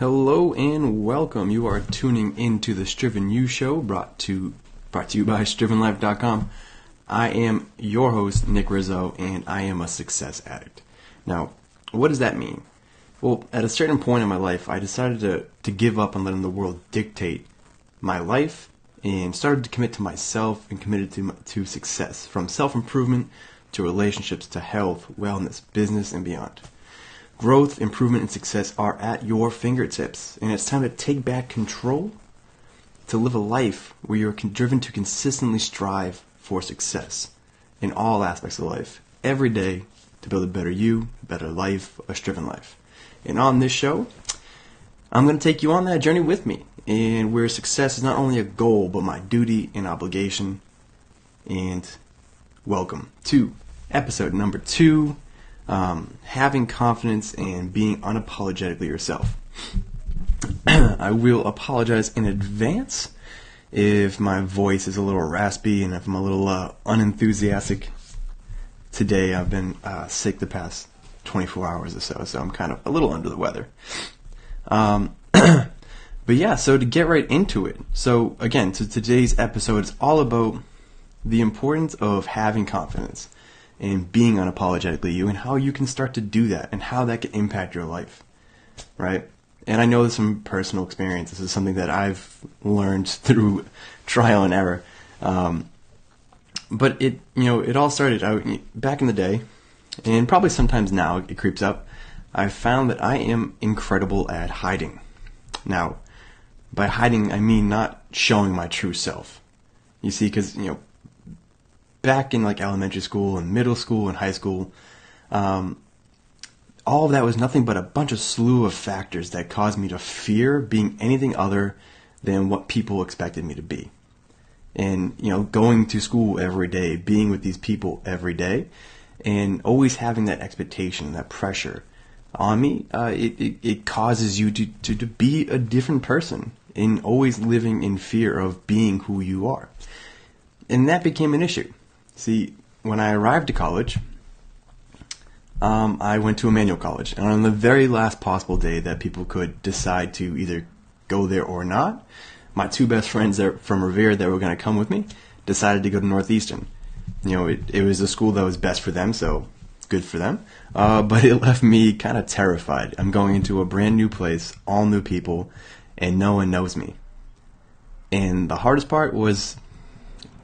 Hello and welcome. You are tuning into the Striven You Show, brought to you by StrivenLife.com. I am your host, Nick Rizzo, and I am a success addict. Now, what does that mean? Well, at a certain point in my life, I decided to give up on letting the world dictate my life and started to commit to myself and committed to success, from self-improvement to relationships to health, wellness, business, and beyond. Growth, improvement, and success are at your fingertips, and it's time to take back control to live a life where you're driven to consistently strive for success in all aspects of life, every day, to build a better you, a better life, a striven life. And on this show, I'm going to take you on that journey with me, and where success is not only a goal, but my duty and obligation. And welcome to episode number 2. Having confidence and being unapologetically yourself. I will apologize in advance if my voice is a little raspy and if I'm a little unenthusiastic. Today I've been sick the past 24 hours or so I'm kind of a little under the weather. But yeah, so to get right into it. So again, so today's episode is all about the importance of having confidence and being unapologetically you, and how you can start to do that, and how that can impact your life, right? And I know this from personal experience. This is something that I've learned through trial and error. But it all started out back in the day, and probably sometimes now it creeps up. I've found that I am incredible at hiding. Now, by hiding, I mean not showing my true self. You see, because back in like elementary school and middle school and high school, all of that was nothing but a bunch of slew of factors that caused me to fear being anything other than what people expected me to be. And, going to school every day, being with these people every day, and always having that expectation, that pressure on me, it causes you to be a different person, and always living in fear of being who you are. And that became an issue. See, when I arrived to college, I went to Emmanuel College, and on the very last possible day that people could decide to either go there or not, my two best friends from Revere that were going to come with me decided to go to Northeastern. It was a school that was best for them, so good for them. But it left me kind of terrified. I'm going into a brand new place, all new people, and no one knows me. And the hardest part was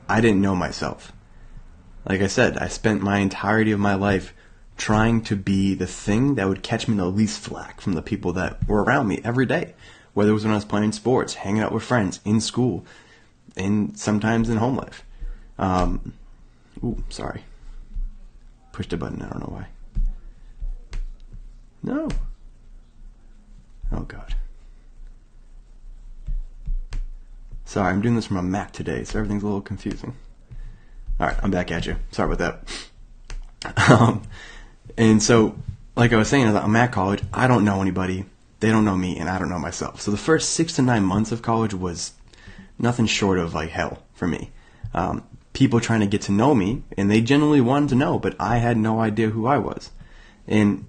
I didn't know myself. Like I said, I spent my entirety of my life trying to be the thing that would catch me the least flack from the people that were around me every day. Whether it was when I was playing sports, hanging out with friends, in school, and sometimes in home life. Sorry. Pushed a button, I don't know why. No. Oh, God. Sorry, I'm doing this from a Mac today, so everything's a little confusing. Alright, I'm back at you. Sorry about that. And so, like I was saying, I'm at college. I don't know anybody. They don't know me, and I don't know myself. So the first 6 to 9 months of college was nothing short of like hell for me. People trying to get to know me, and they genuinely wanted to know, but I had no idea who I was. And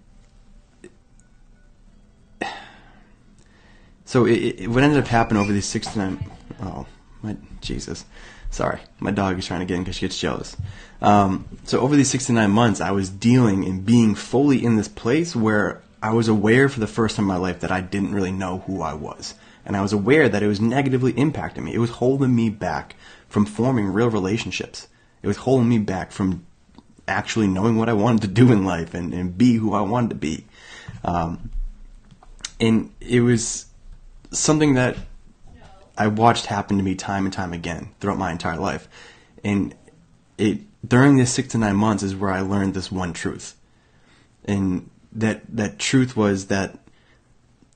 so what ended up happening over these 6 to 9... Oh, my Jesus. Sorry, my dog is trying to get in because she gets jealous. So over these 6 to 9 months, I was dealing and being fully in this place where I was aware for the first time in my life that I didn't really know who I was. And I was aware that it was negatively impacting me. It was holding me back from forming real relationships. It was holding me back from actually knowing what I wanted to do in life and be who I wanted to be. And it was something that I watched happen to me time and time again throughout my entire life. And during this 6 to 9 months is where I learned this one truth. And that truth was that,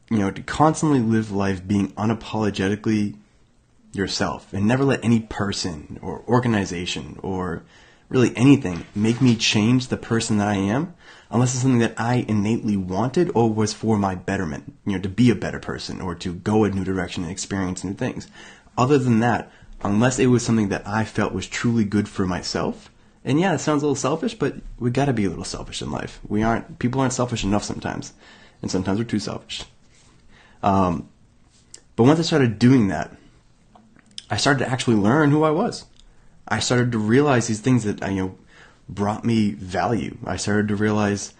to constantly live life being unapologetically yourself and never let any person or organization or really anything make me change the person that I am, unless it's something that I innately wanted or was for my betterment, to be a better person or to go a new direction and experience new things. Other than that, unless it was something that I felt was truly good for myself, and yeah, it sounds a little selfish, but we gotta be a little selfish in life. People aren't selfish enough sometimes, and sometimes we're too selfish. But once I started doing that, I started to actually learn who I was. I started to realize these things that brought me value. I started to realize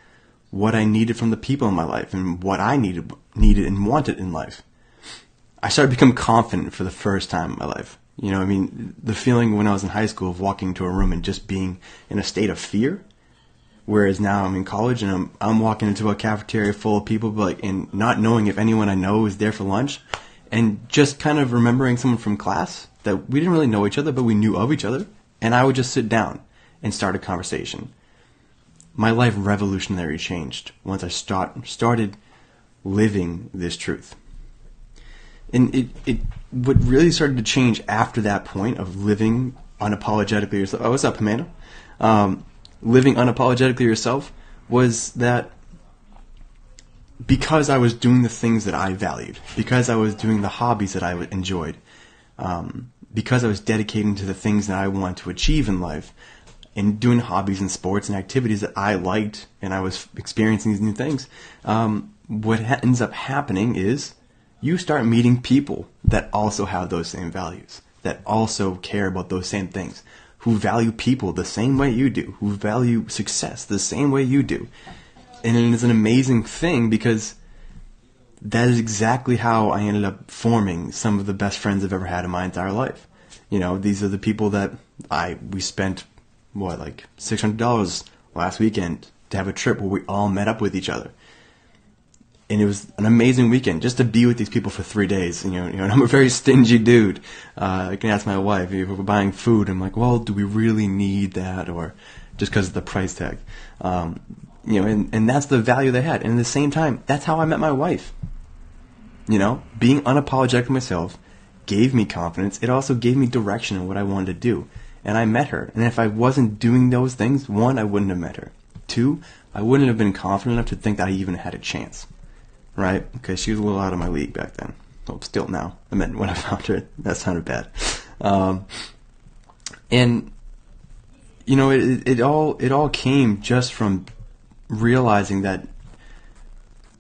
what I needed from the people in my life and what I needed and wanted in life. I started to become confident for the first time in my life. The feeling when I was in high school of walking into a room and just being in a state of fear. Whereas now I'm in college and I'm walking into a cafeteria full of people, and not knowing if anyone I know is there for lunch, and just kind of remembering someone from class that we didn't really know each other, but we knew of each other, and I would just sit down and start a conversation. My life revolutionarily changed once I started living this truth. And what really started to change after that point of living unapologetically yourself. Oh, what's up, Amanda? Living unapologetically yourself was that because I was doing the things that I valued, because I was doing the hobbies that I enjoyed, because I was dedicating to the things that I wanted to achieve in life, and doing hobbies and sports and activities that I liked, and I was experiencing these new things, what ends up happening is you start meeting people that also have those same values, that also care about those same things, who value people the same way you do, who value success the same way you do. And it is an amazing thing because that is exactly how I ended up forming some of the best friends I've ever had in my entire life. These are the people that we spent, like $600 last weekend to have a trip where we all met up with each other. And it was an amazing weekend just to be with these people for 3 days. And I'm a very stingy dude. I can ask my wife if we're buying food. I'm like, well, do we really need that, or just because of the price tag? And that's the value they had. And at the same time, that's how I met my wife. Being unapologetic myself gave me confidence. It also gave me direction in what I wanted to do. And I met her. And if I wasn't doing those things, 1, I wouldn't have met her. 2, I wouldn't have been confident enough to think that I even had a chance. Right? Because she was a little out of my league back then. Well, still now. I mean, when I found her, that sounded bad. It all came just from realizing that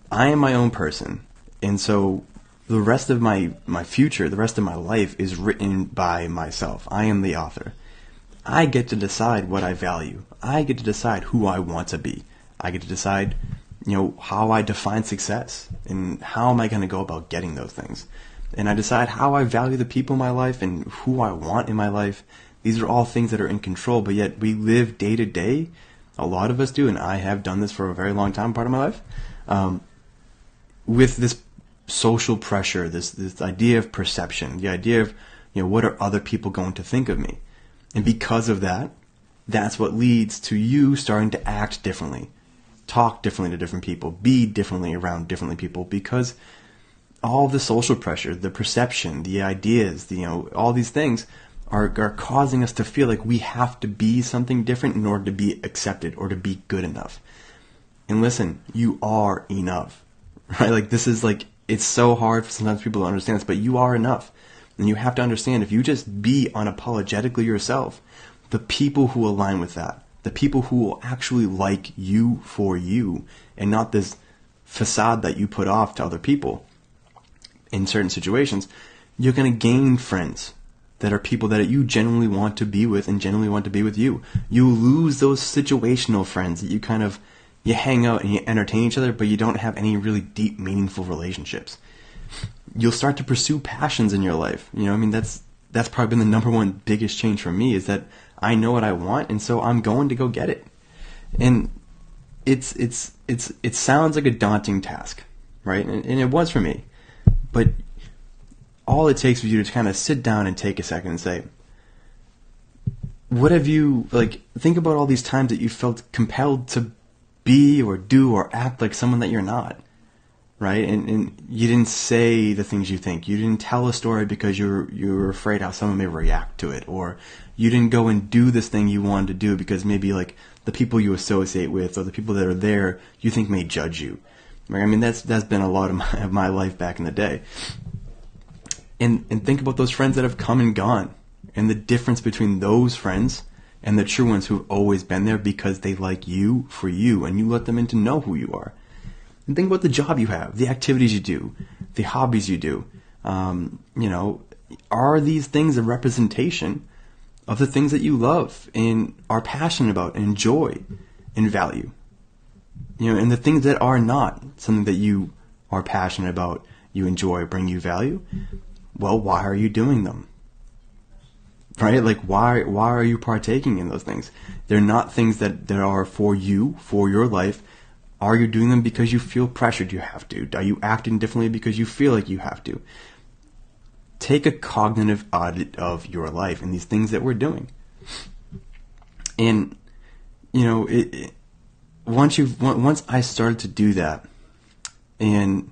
I am my own person. And so the rest of my future, the rest of my life is written by myself. I am the author. I get to decide what I value. I get to decide who I want to be. I get to decide how I define success and how am I going to go about getting those things. And I decide how I value the people in my life and who I want in my life. These are all things that are in control, but yet we live day to day. A lot of us do, and I have done this for a very long time, part of my life, with this social pressure, this idea of perception, the idea of, what are other people going to think of me? And because of that, that's what leads to you starting to act differently. Talk differently to different people, be differently around different people, because all the social pressure, the perception, the ideas, all these things are causing us to feel like we have to be something different in order to be accepted or to be good enough. And listen, you are enough, right? It's so hard for sometimes people to understand this, but you are enough. And you have to understand, if you just be unapologetically yourself, the people who align with that, the people who will actually like you for you and not this facade that you put off to other people in certain situations, you're going to gain friends that are people that you genuinely want to be with and genuinely want to be with you. You lose those situational friends that you hang out and you entertain each other, but you don't have any really deep, meaningful relationships. You'll start to pursue passions in your life. That's probably been the number one biggest change for me, is that I know what I want, and so I'm going to go get it. And it sounds like a daunting task, right? And it was for me. But all it takes for you to kind of sit down and take a second and say, what have you, think about all these times that you felt compelled to be or do or act like someone that you're not, right? And you didn't say the things you think. You didn't tell a story because you were afraid how someone may react to it, or you didn't go and do this thing you wanted to do because maybe the people you associate with or the people that are there you think may judge you. Right? That's been a lot of my life back in the day. And think about those friends that have come and gone, and the difference between those friends and the true ones who've always been there because they like you for you, and you let them in to know who you are. And think about the job you have, the activities you do, the hobbies you do. Are these things a representation of the things that you love and are passionate about and enjoy and value? And the things that are not something that you are passionate about, you enjoy, bring you value, well, why are you doing them? Right? Like, why are you partaking in those things? They're not things that are for you, for your life. Are you doing them because you feel pressured you have to? Are you acting differently because you feel like you have to? Take a cognitive audit of your life and these things that we're doing. And, once I started to do that, and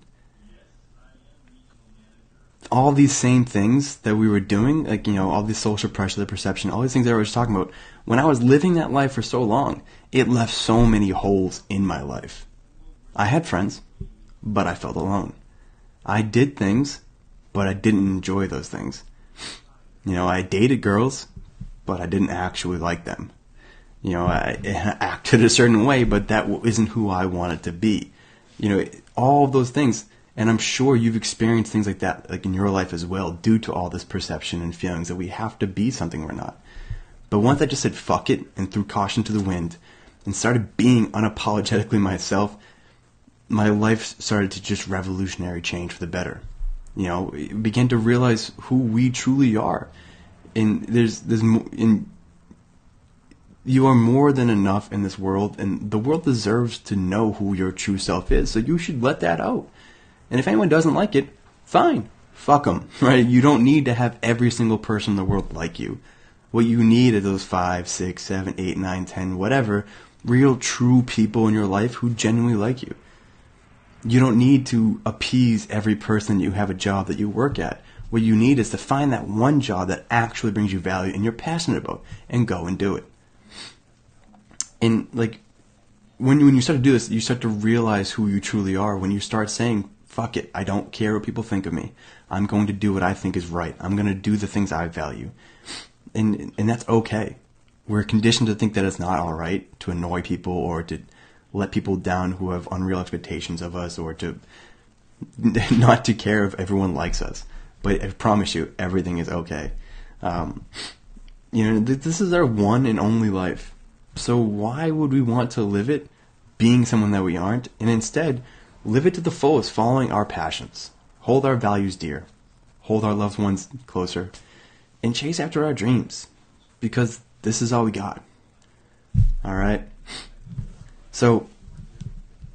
all these same things that we were doing, like, all the social pressure, the perception, all these things that I was talking about, when I was living that life for so long, it left so many holes in my life. I had friends, but I felt alone. I did things, but I didn't enjoy those things. I dated girls, but I didn't actually like them. I acted a certain way, but that isn't who I wanted to be. All of those things. And I'm sure you've experienced things like that, like in your life as well, due to all this perception and feelings that we have to be something we're not. But once I just said fuck it and threw caution to the wind and started being unapologetically myself, my life started to just revolutionary change for the better. Began to realize who we truly are. And you are more than enough in this world, and the world deserves to know who your true self is. So you should let that out. And if anyone doesn't like it, fine. Fuck them, right? You don't need to have every single person in the world like you. What you need are those 5, 6, 7, 8, 9, 10, whatever, real, true people in your life who genuinely like you. You don't need to appease every person you have a job that you work at. What you need is to find that one job that actually brings you value and you're passionate about, and go and do it. And when you start to do this, you start to realize who you truly are. When you start saying, fuck it, I don't care what people think of me. I'm going to do what I think is right. I'm going to do the things I value. And that's okay. We're conditioned to think that it's not all right to annoy people or to let people down who have unreal expectations of us, or to not to care if everyone likes us. But I promise you, everything is okay. This is our one and only life. So why would we want to live it being someone that we aren't, and instead live it to the fullest, following our passions, hold our values dear, hold our loved ones closer, and chase after our dreams, because this is all we got. All right? So,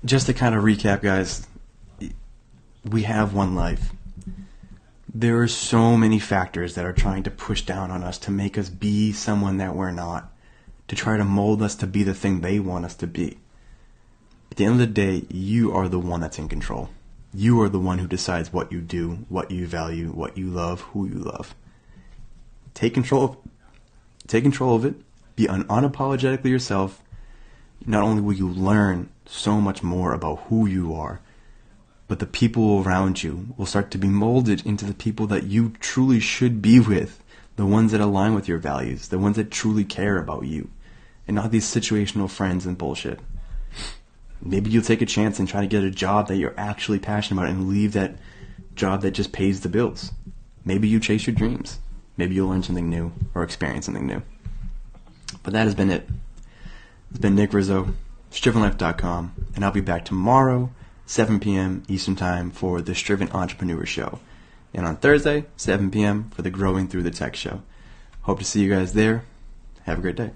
just to kind of recap, guys, we have one life. There are so many factors that are trying to push down on us to make us be someone that we're not, to try to mold us to be the thing they want us to be. At the end of the day, you are the one that's in control. You are the one who decides what you do, what you value, what you love, who you love. Take control of it. Be unapologetically yourself. Not only will you learn so much more about who you are, but the people around you will start to be molded into the people that you truly should be with, the ones that align with your values, the ones that truly care about you, and not these situational friends and bullshit. Maybe you'll take a chance and try to get a job that you're actually passionate about and leave that job that just pays the bills. Maybe you chase your dreams. Maybe you'll learn something new or experience something new. But that has been it. It's been Nick Rizzo, strivenlife.com, and I'll be back tomorrow, 7 p.m. Eastern Time, for the Striven Entrepreneur Show. And on Thursday, 7 p.m. for the Growing Through the Tech Show. Hope to see you guys there. Have a great day.